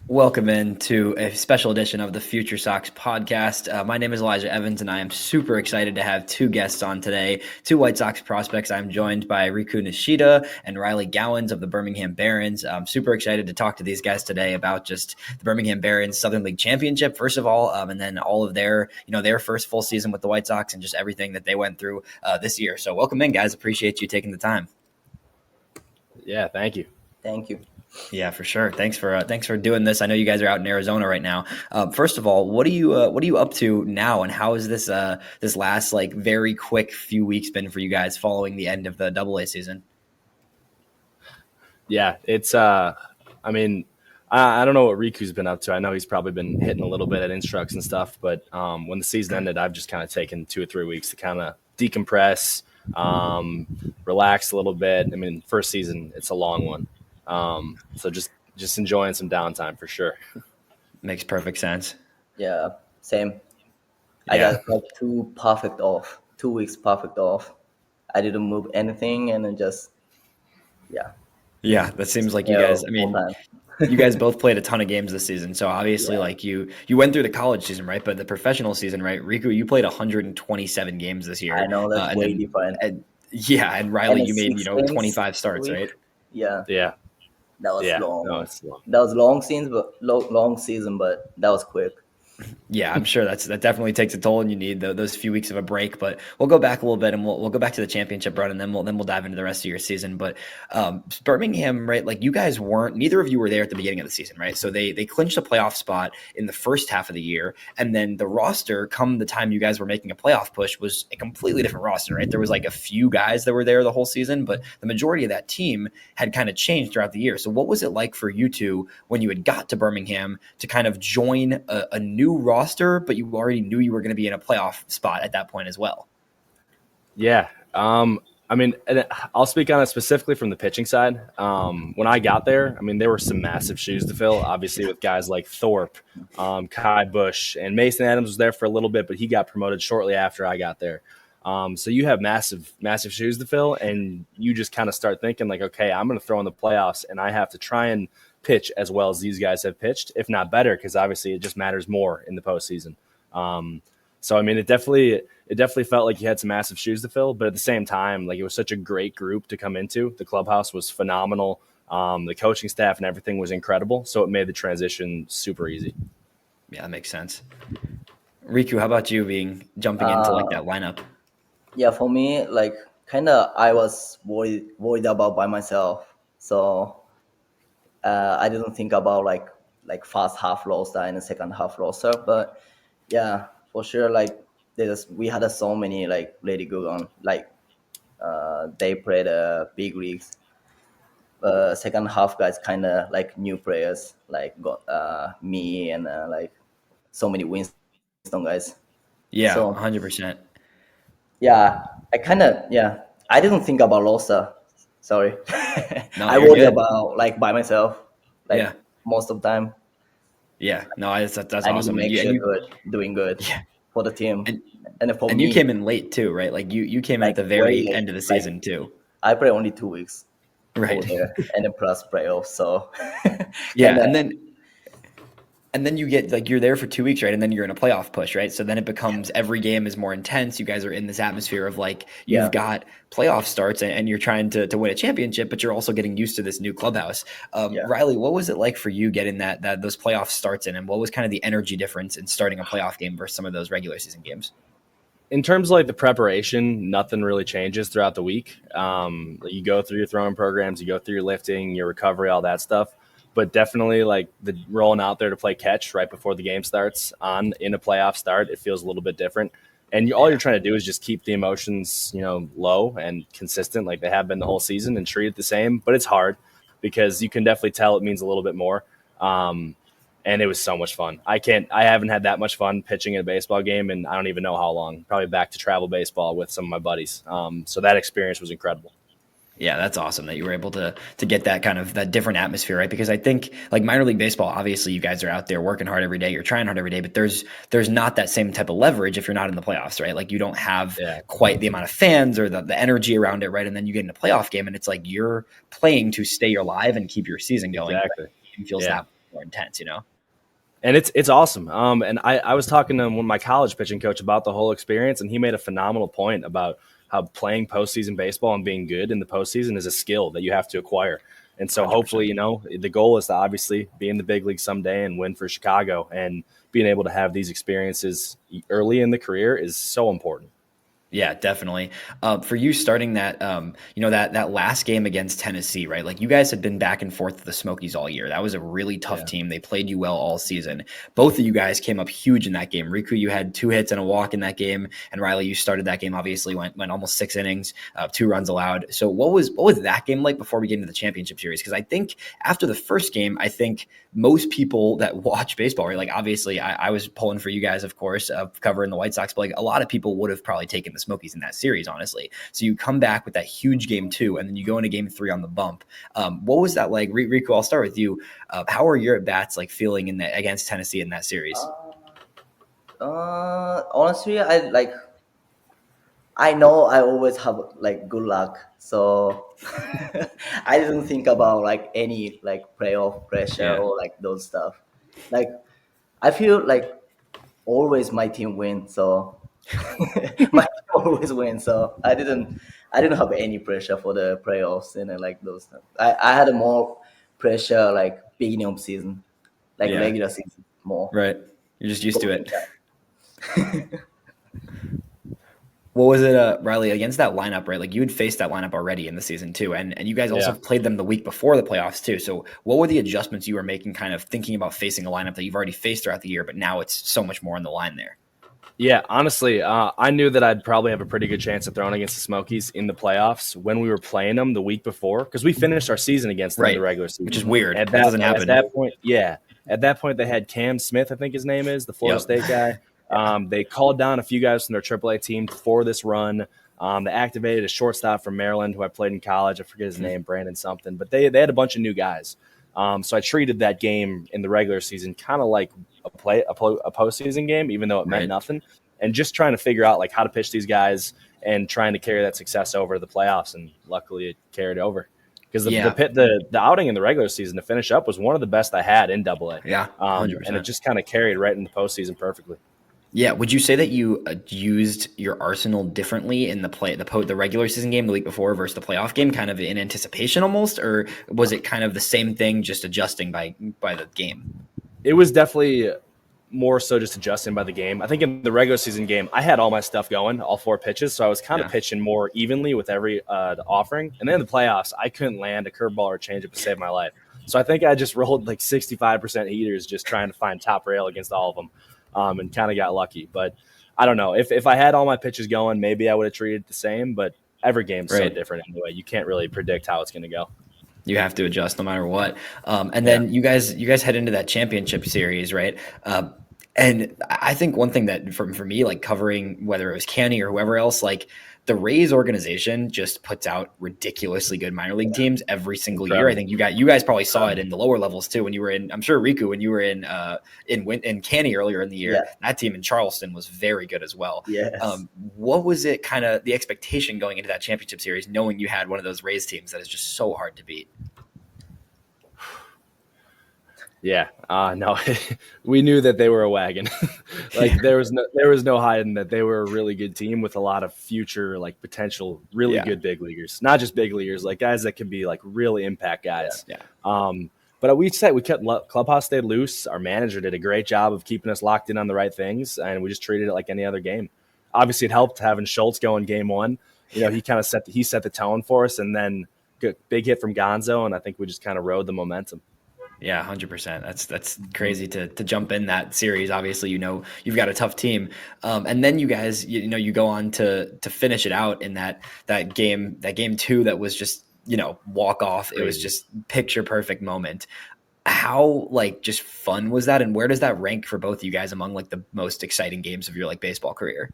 Welcome into a special edition of the FutureSox Podcast. My name is Elijah Evans, and I am super excited to have two guests on today, two White Sox prospects. I'm joined by Rikuu Nishida and Riley Gowens of the Birmingham Barons. I'm super excited to talk to these guys today about just the Birmingham Barons Southern League Championship, first of all, and then all of their first full season with the White Sox and just everything that they went through this year. So welcome in, guys. Appreciate you taking the time. Yeah, thank you. Thank you. Yeah, for sure. Thanks for doing this. I know you guys are out in Arizona right now. First of all, what are you up to now, and how has this last very quick few weeks been for you guys following the end of the AA season? Yeah, it's I don't know what Riku's been up to. I know he's probably been hitting a little bit at instructs and stuff, but when the season ended, I've just kind of taken 2 or 3 weeks to kind of decompress, relax a little bit. I mean, first season, it's a long one. So just enjoying some downtime for sure. Makes perfect sense. Yeah, same. Yeah. I got like 2 weeks perfect off. I didn't move anything and then just, yeah. Yeah, that seems like you guys, I mean, you guys both played a ton of games this season. So obviously you went through the college season, right? But the professional season, right? Rikuu, you played 127 games this year. I know that's way different. And Riley, you made, 25 starts, right? Yeah. Yeah. That was long. No, it's long. That was long season, but that was quick. Yeah, I'm sure that definitely takes a toll, and you need those few weeks of a break. But we'll go back a little bit, and we'll go back to the championship run, and then we'll dive into the rest of your season. But Birmingham, right? Like you guys neither of you were there at the beginning of the season, right? So they clinched a playoff spot in the first half of the year, and then the roster, come the time you guys were making a playoff push, was a completely different roster, right? There was like a few guys that were there the whole season, but the majority of that team had kind of changed throughout the year. So what was it like for you two when you had got to Birmingham to kind of join a new roster, but you already knew you were going to be in a playoff spot at that point as well? Yeah. I mean, and I'll speak on it specifically from the pitching side. When I got there, I mean, there were some massive shoes to fill, obviously, with guys like Thorpe, Kai Bush, and Mason Adams was there for a little bit, but he got promoted shortly after I got there. So you have massive shoes to fill, and you just kind of start thinking like, okay, I'm going to throw in the playoffs, and I have to try and pitch as well as these guys have pitched, if not better, because obviously it just matters more in the postseason. So I mean, it definitely felt like you had some massive shoes to fill, but at the same time, like it was such a great group to come into. The clubhouse was phenomenal. The coaching staff and everything was incredible, so it made the transition super easy. Yeah, that makes sense. Rikuu, how about you jumping into like that lineup? Yeah, for me, like kind of I was worried about by myself, so I didn't think about like first half roster and the second half roster, but yeah, for sure, like we had so many like really good on they played big leagues. Second half guys kind of like new players like got me and like so many Winston guys. Yeah, so 100%. Yeah, I didn't think about roster. Sorry. No, I worried about like by myself, like most of the time. Yeah, no, that's I awesome. need to make sure doing good for the team. And for me, you came in late too, right? Like you came at the very end of the season too. I played only 2 weeks. Right. There, and then plus playoffs. So yeah, and then you get like you're there for 2 weeks, right? And then you're in a playoff push, right? So then it becomes every game is more intense. You guys are in this atmosphere of like you've got playoff starts and you're trying to win a championship, but you're also getting used to this new clubhouse. Riley, what was it like for you getting that those playoff starts in, and what was kind of the energy difference in starting a playoff game versus some of those regular season games? In terms of like the preparation, nothing really changes throughout the week. You go through your throwing programs, you go through your lifting, your recovery, all that stuff. But definitely like the rolling out there to play catch right before the game starts in a playoff start, it feels a little bit different. And all you're trying to do is just keep the emotions, low and consistent like they have been the whole season and treat it the same. But it's hard because you can definitely tell it means a little bit more. And it was so much fun. I haven't had that much fun pitching in a baseball game, and I don't even know how long. Probably back to travel baseball with some of my buddies. So that experience was incredible. Yeah, that's awesome that you were able to get that kind of that different atmosphere, right? Because I think like minor league baseball, obviously you guys are out there working hard every day, you're trying hard every day, but there's not that same type of leverage if you're not in the playoffs, right? Like you don't have quite the amount of fans or the energy around it, right? And then you get in a playoff game and it's like you're playing to stay alive and keep your season going. Exactly. It feels that more intense, And it's awesome. And I was talking to my college pitching coach about the whole experience, and he made a phenomenal point about how playing postseason baseball and being good in the postseason is a skill that you have to acquire. And so 100%. hopefully, the goal is to obviously be in the big league someday and win for Chicago. And being able to have these experiences early in the career is so important. Yeah, definitely. For you starting that, that last game against Tennessee, right? Like you guys had been back and forth with the Smokies all year. That was a really tough team. They played you well all season. Both of you guys came up huge in that game. Rikuu, you had 2 hits and a walk in that game, and Riley, you started that game. Obviously, went almost 6 innings, 2 runs allowed. So what was that game like before we get into the championship series? Because I think after the first game, I think most people that watch baseball, right? Like obviously, I was pulling for you guys, of course, covering the White Sox, but like a lot of people would have probably taken the Smokies in that series, honestly. So you come back with that huge game 2, and then you go into game 3 on the bump. What was that like? Rikuu, I'll start with you. How are your at-bats like feeling in that against Tennessee in that series? Honestly, I know I always have like good luck, so I didn't think about like any like playoff pressure or like those stuff. Like I feel like always my team wins, so my team always wins. So I didn't have any pressure for the playoffs and like those stuff. I had more pressure like beginning of season, like regular season more. Right, you're just used to it. What was it, Riley, against that lineup, right? Like you had faced that lineup already in the season too, and you guys also played them the week before the playoffs too. So what were the adjustments you were making kind of thinking about facing a lineup that you've already faced throughout the year, but now it's so much more on the line there? Yeah, honestly, I knew that I'd probably have a pretty good chance of throwing against the Smokies in the playoffs when we were playing them the week before, because we finished our season against them in the regular season. Which is weird. That doesn't happen. At that point, they had Cam Smith, I think his name is, the Florida State guy. They called down a few guys from their AAA team for this run. They activated a shortstop from Maryland who I played in college. I forget his name, Brandon something. But they had a bunch of new guys. So I treated that game in the regular season kind of like a postseason game, even though it meant nothing. And just trying to figure out like how to pitch these guys and trying to carry that success over to the playoffs. And luckily it carried over. Because the outing in the regular season to finish up was one of the best I had in AA. Yeah, 100%. And it just kind of carried right into the postseason perfectly. Yeah, would you say that you used your arsenal differently in the regular season game the week before versus the playoff game, kind of in anticipation almost, or was it kind of the same thing, just adjusting by the game? It was definitely more so just adjusting by the game. I think in the regular season game, I had all my stuff going, all 4 pitches, so I was kind of pitching more evenly with every offering. And then in the playoffs, I couldn't land a curveball or changeup to save my life. So I think I just rolled like 65% heaters, just trying to find top rail against all of them. And kind of got lucky. But I don't know. If I had all my pitches going, maybe I would have treated it the same. But every game's so different anyway. You can't really predict how it's going to go. You have to adjust no matter what. And then you guys head into that championship series, right? And I think one thing that for me, like covering whether it was Canny or whoever else, like the Rays organization just puts out ridiculously good minor league teams every single year. I think you guys probably saw it in the lower levels too when you were in. I'm sure Rikuu, when you were in Canny earlier in the year, that team in Charleston was very good as well. Yes. What was it kind of the expectation going into that championship series, knowing you had one of those Rays teams that is just so hard to beat? Yeah, no, we knew that they were a wagon. Like there was no hiding that they were a really good team with a lot of future, like potential, really good big leaguers. Not just big leaguers, like guys that could be like really impact guys. But we kept clubhouse stayed loose. Our manager did a great job of keeping us locked in on the right things, and we just treated it like any other game. Obviously, it helped having Schultz go in game 1. He kind of set the tone for us, and then big hit from Gonzo, and I think we just kind of rode the momentum. Yeah, 100%. That's crazy to jump in that series. Obviously, you've got a tough team, and then you guys, you go on to finish it out in that game 2 that was just walk off. Crazy. It was just picture perfect moment. How just fun was that, and where does that rank for both of you guys among like the most exciting games of your like baseball career?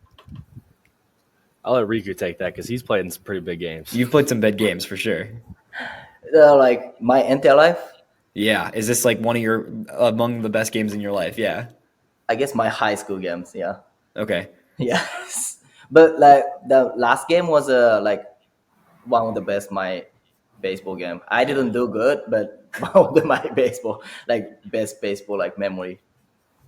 I'll let Rikuu take that because he's played in some pretty big games. You've played some big games for sure. Like my entire life. Yeah. Is this like one of your among the best games in your life? Yeah. I guess my high school games. Yeah. Okay. Yes. But like the last game was like one of the best my baseball game. I didn't do good, but about my baseball, like best baseball like memory.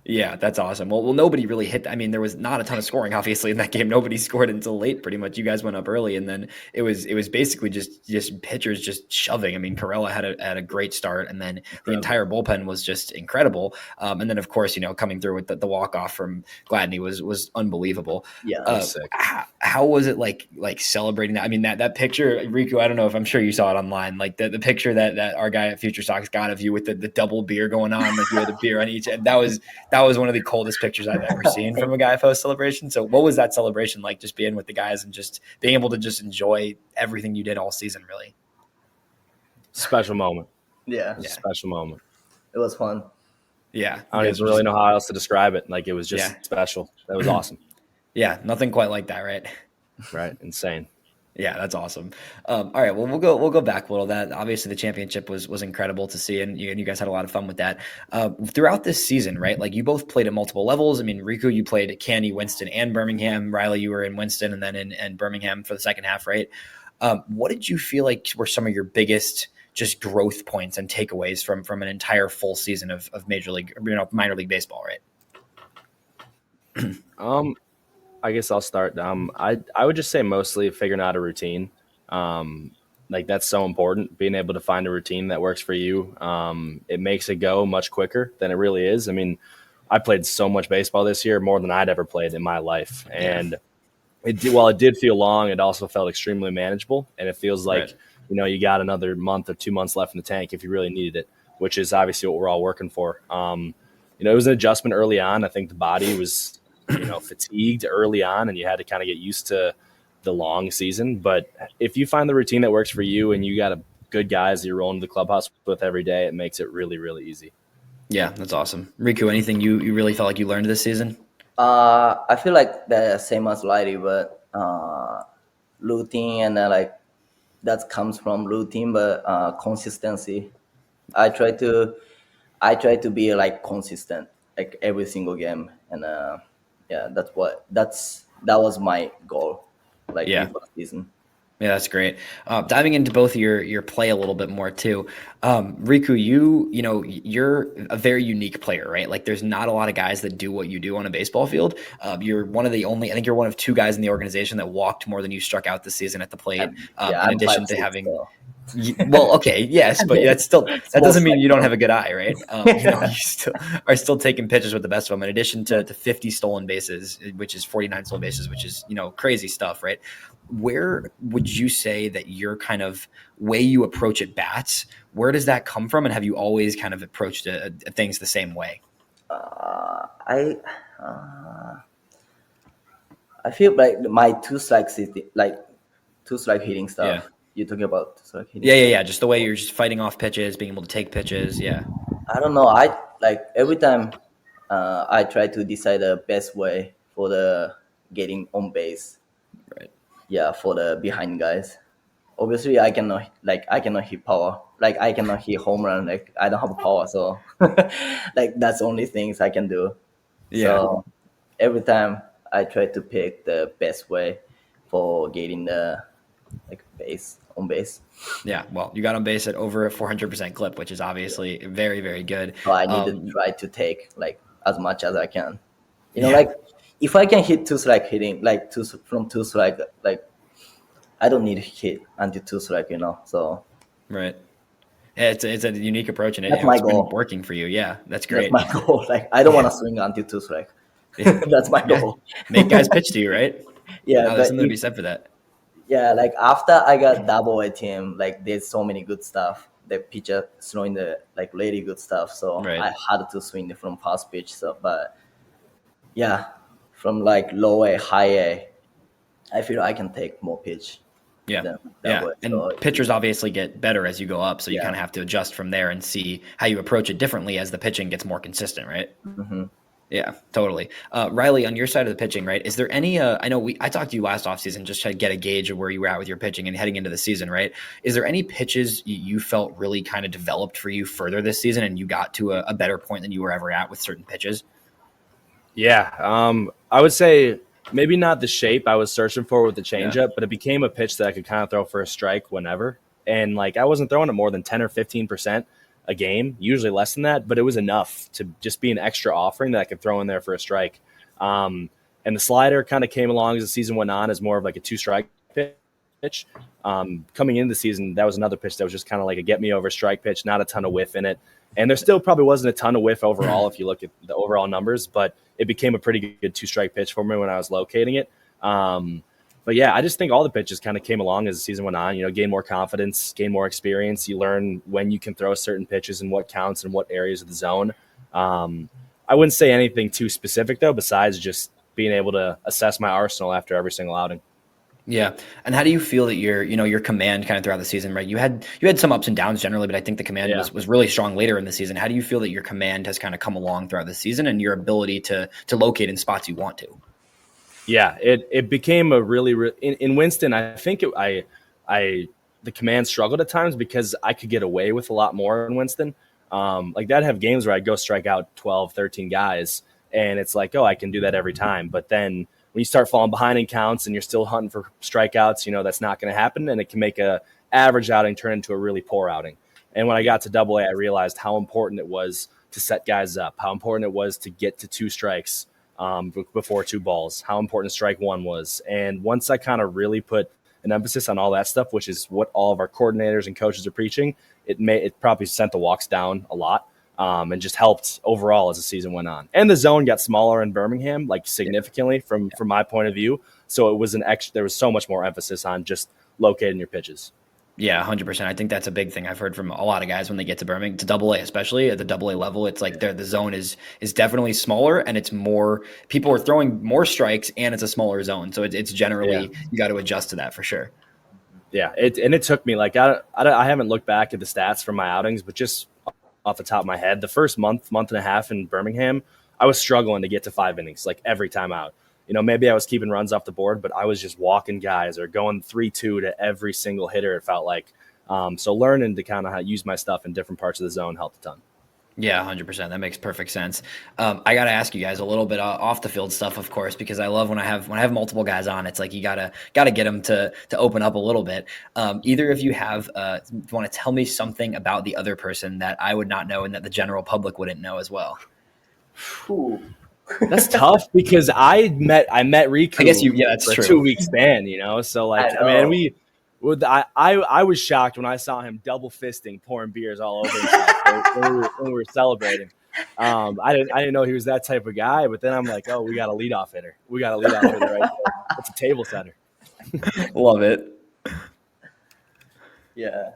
Yeah, that's awesome. Well, nobody really hit. I mean, there was not a ton of scoring, obviously, in that game. Nobody scored until late, pretty much. You guys went up early, and then it was basically just pitchers just shoving. I mean, Corella had a great start, and then the entire bullpen was just incredible. And then, of course, coming through with the walk off from Gladney was unbelievable. Yeah, sick. How was it like celebrating that? I mean, that picture, Rikuu, I don't know if I'm sure you saw it online, like the picture that our guy at FutureSox got of you with the double beer going on, like you had a beer on each, and that was one of the coldest pictures I've ever seen from a guy post celebration. So what was that celebration like, just being with the guys and just being able to just enjoy everything you did all season, really? Special moment. Yeah. Special moment. It was fun. Yeah. I don't even really know how else to describe it. Like, it was just special. That was awesome. Yeah. Nothing quite like that, right? Right. Insane. Yeah, that's awesome. All right, well, we'll go back a little. That obviously the championship was incredible to see, and you guys had a lot of fun with that. Throughout this season, right? Like, you both played at multiple levels. I mean, Rikuu, you played at Canny, Winston, and Birmingham. Riley, you were in Winston and then in Birmingham for the second half, right? What did you feel like were some of your biggest just growth points and takeaways from an entire full season of Major League, minor league baseball, right? I guess I'll start. I would just say mostly figuring out a routine. Like, that's so important, being able to find a routine that works for you. It makes it go much quicker than it really is. I mean, I played so much baseball this year, more than I'd ever played in my life. And while it did feel long, it also felt extremely manageable. And it feels like, you got another month or 2 months left in the tank if you really needed it, which is obviously what we're all working for. It was an adjustment early on. I think the body was fatigued early on, and you had to kind of get used to the long season. But if you find the routine that works for you and you got a good guys that you're rolling to the clubhouse with every day, it makes it really, really easy. Yeah, that's awesome. Rikuu, anything you really felt like you learned this season? I feel like the same as Lighty, but routine and that comes from routine, but consistency. I try to be like consistent, like every single game, and that was my goal, like before the season. Yeah, that's great. Diving into both of your play a little bit more too, Rikuu, you're a very unique player, right? Like, there's not a lot of guys that do what you do on a baseball field. You're one of the only. I think you're one of two guys in the organization that walked more than you struck out this season at the plate. In addition to having. Well, okay, yes, but that doesn't mean you don't have a good eye, right? You are still taking pitches with the best of them. In addition to 50 stolen bases, which is 49 stolen bases, which is crazy stuff, right? Where would you say that your kind of way you approach at bats? Where does that come from, and have you always kind of approached things the same way? I feel like my two strike hitting stuff. Yeah. You're talking about two strike hitting. Yeah. Just the way you're just fighting off pitches, being able to take pitches. Yeah. I don't know. I like every time I try to decide the best way for the getting on base. Right. Yeah, for the behind guys. Obviously, I cannot hit power. Like, I cannot hit home run. Like, I don't have power, so like that's the only things I can do. Yeah. So every time I try to pick the best way for getting the on base. Yeah, well, you got on base at over a 400% clip, which is obviously very, very good. So I need to try to take like as much as I can. Like, if I can hit two strike hitting, like from two strike, like I don't need to hit until two strike, So right, yeah, it's a unique approach, and it's been working for you. Yeah, that's great. That's my goal. Like, I don't want to swing until two strike. That's my goal. Make guys pitch to you, right? Yeah, there's something to be said for that. Yeah, like after I got double A team, like there's so many good stuff. The pitcher throwing the like really good stuff, so I had to swing from fast pitch. So, but yeah, from like low A, high A, I feel I can take more pitch. Yeah. And so pitchers obviously get better as you go up, so you kind of have to adjust from there and see how you approach it differently as the pitching gets more consistent, right? Mm-hmm. Yeah, totally. Riley, on your side of the pitching, right? Is there any? I know I talked to you last offseason just to get a gauge of where you were at with your pitching and heading into the season, right? Is there any pitches you felt really kind of developed for you further this season, and you got to a better point than you were ever at with certain pitches? Yeah, I would say maybe not the shape I was searching for with the changeup, but it became a pitch that I could kind of throw for a strike whenever, and like I wasn't throwing it more than 10 or 15%. a game, usually less than that, but it was enough to just be an extra offering that I could throw in there for a strike. And the slider kind of came along as the season went on as more of like a 2-strike pitch. Coming into the season, that was another pitch that was just kind of like a get me over strike pitch, not a ton of whiff in it. And there still probably wasn't a ton of whiff overall if you look at the overall numbers, but it became a pretty good 2-strike pitch for me when I was locating it. But yeah, I just think all the pitches kind of came along as the season went on, gain more confidence, gain more experience. You learn when you can throw certain pitches and what counts in what areas of the zone. I wouldn't say anything too specific though, besides just being able to assess my arsenal after every single outing. Yeah. And how do you feel that your command kind of throughout the season, right? You had some ups and downs generally, but I think the command was really strong later in the season. How do you feel that your command has kind of come along throughout the season and your ability to locate in spots you want to? Yeah, it became a really in Winston. I think the command struggled at times because I could get away with a lot more in Winston. Like I'd have games where I'd go strike out 12, 13 guys, and it's like, oh, I can do that every time. But then when you start falling behind in counts and you're still hunting for strikeouts, that's not going to happen, and it can make a average outing turn into a really poor outing. And when I got to Double A, I realized how important it was to set guys up, how important it was to get to 2 strikes before 2 balls, how important strike 1 was. And once I kind of really put an emphasis on all that stuff, which is what all of our coordinators and coaches are preaching, it probably sent the walks down a lot. And just helped overall as the season went on. And the zone got smaller in Birmingham, like significantly from my point of view. So it was there was so much more emphasis on just locating your pitches. Yeah, 100%. I think that's a big thing I've heard from a lot of guys when they get to Birmingham, to Double A, especially at the Double A level. It's like the zone is definitely smaller, and it's more people are throwing more strikes, and it's a smaller zone. So it's generally you got to adjust to that for sure. Yeah, it took me like I haven't looked back at the stats from my outings, but just off the top of my head, the first month and a half in Birmingham, I was struggling to get to 5 innings, like every time out. Maybe I was keeping runs off the board, but I was just walking guys or going 3-2 to every single hitter, it felt like. So learning to kind of use my stuff in different parts of the zone helped a ton. Yeah, 100%. That makes perfect sense. I got to ask you guys a little bit off the field stuff, of course, because I love when I have multiple guys on. It's like you gotta get them to open up a little bit. Either of you want to tell me something about the other person that I would not know and that the general public wouldn't know as well? Ooh. That's tough because I met Rikuu. I guess that's for true. a 2-week span, So like I was shocked when I saw him double fisting, pouring beers all over himself when we were celebrating. I didn't know he was that type of guy, but then I'm like, oh, we got a leadoff hitter. We got a leadoff hitter right there. That's a table setter. Love it. Yeah.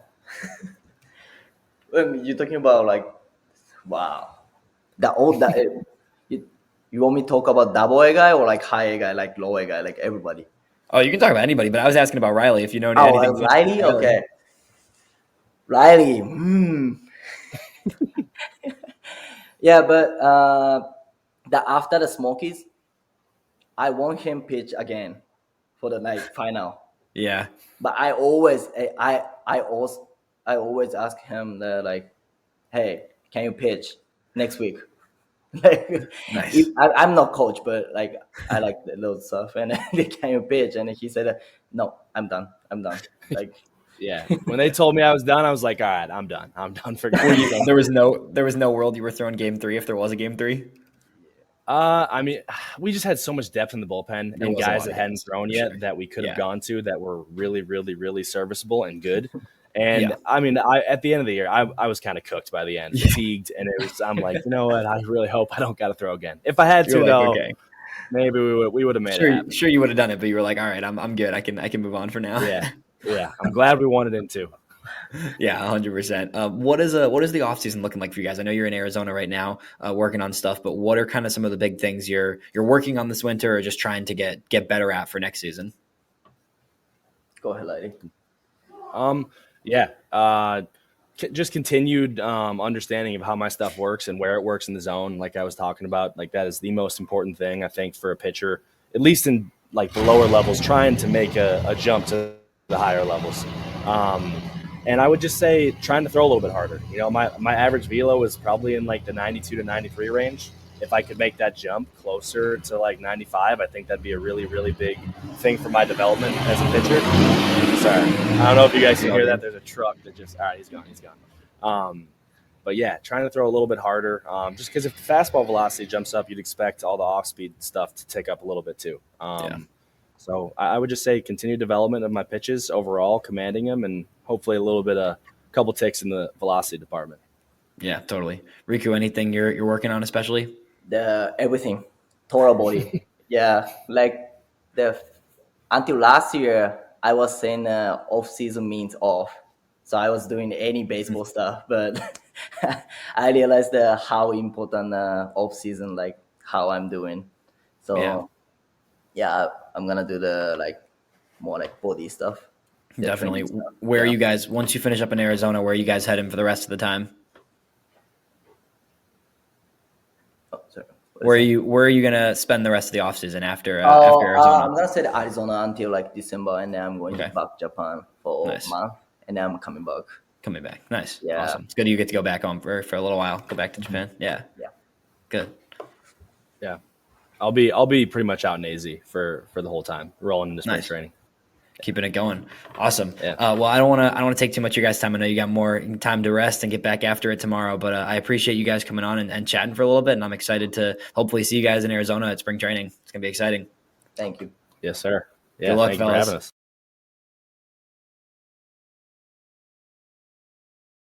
When you're talking about like, wow, you want me to talk about Double A guy or like high A guy, like low A guy, like everybody? Oh, you can talk about anybody, but I was asking about Riley. If you know anything. Riley, okay. Riley, Yeah, but after the Smokies, I want him pitch again for the night final. Yeah. But I always ask him that, like, hey, can you pitch next week? Like, nice. I'm not coach, but like I like those stuff. And can you pitch? And he said, no, I'm done. Like, yeah. When they told me I was done, I was like, all right, I'm done for good. There was no world you were throwing game 3 if there was a game 3. I mean, we just had so much depth in the bullpen and guys that hadn't thrown yet that we could have gone to that were really, really, really serviceable and good. And I mean, at the end of the year, I was kind of cooked by the end, fatigued, and I'm like, you know what? I really hope I don't got to throw again. If I had to, though, maybe we would have made it happen. Sure, you would have done it, but you were like, all right, I'm good. I can move on for now. Yeah. I'm glad we wanted in too. Yeah, 100%. What is the offseason looking like for you guys? I know you're in Arizona right now, working on stuff, but what are kind of some of the big things you're working on this winter, or just trying to get better at for next season? Go ahead, lady. Just continued understanding of how my stuff works and where it works in the zone. Like I was talking about, like that is the most important thing I think for a pitcher, at least in like the lower levels, trying to make a jump to the higher levels. And I would just say trying to throw a little bit harder. My average velo is probably in like the 92 to 93 range. If I could make that jump closer to like 95, I think that'd be a really, really big thing for my development as a pitcher. Sorry. I don't know if you guys can hear that. There's a truck that just – all right, he's gone. But yeah, trying to throw a little bit harder. Just because if the fastball velocity jumps up, you'd expect all the off-speed stuff to tick up a little bit too. So I would just say continue development of my pitches overall, commanding them, and hopefully a couple ticks in the velocity department. Yeah, totally. Rikuu, anything you're working on especially? Everything, total body. Yeah, like until last year, I was saying off season means off, so I was doing any baseball stuff. But I realized how important off season, like how I'm doing. So yeah, I'm gonna do the more body stuff. Definitely. Where are you guys, once you finish up in Arizona, where are you guys heading for the rest of the time? Where are you gonna spend the rest of the off season after Arizona? I'm gonna stay in Arizona until December, and then I'm going back to Japan for a month, and then I'm coming back. Nice. Yeah. Awesome. It's good you get to go back home for a little while. Go back to Japan. Yeah. Good. Yeah. I'll be pretty much out in AZ for the whole time, rolling into spring training. Keeping it going. Awesome. Yeah. Well, I don't want to take too much of your guys' time. I know you got more time to rest and get back after it tomorrow, but I appreciate you guys coming on and chatting for a little bit, and I'm excited to hopefully see you guys in Arizona at spring training. It's going to be exciting. Thank you. Yes, sir. Yeah, Good luck, thank you for fellas. having us.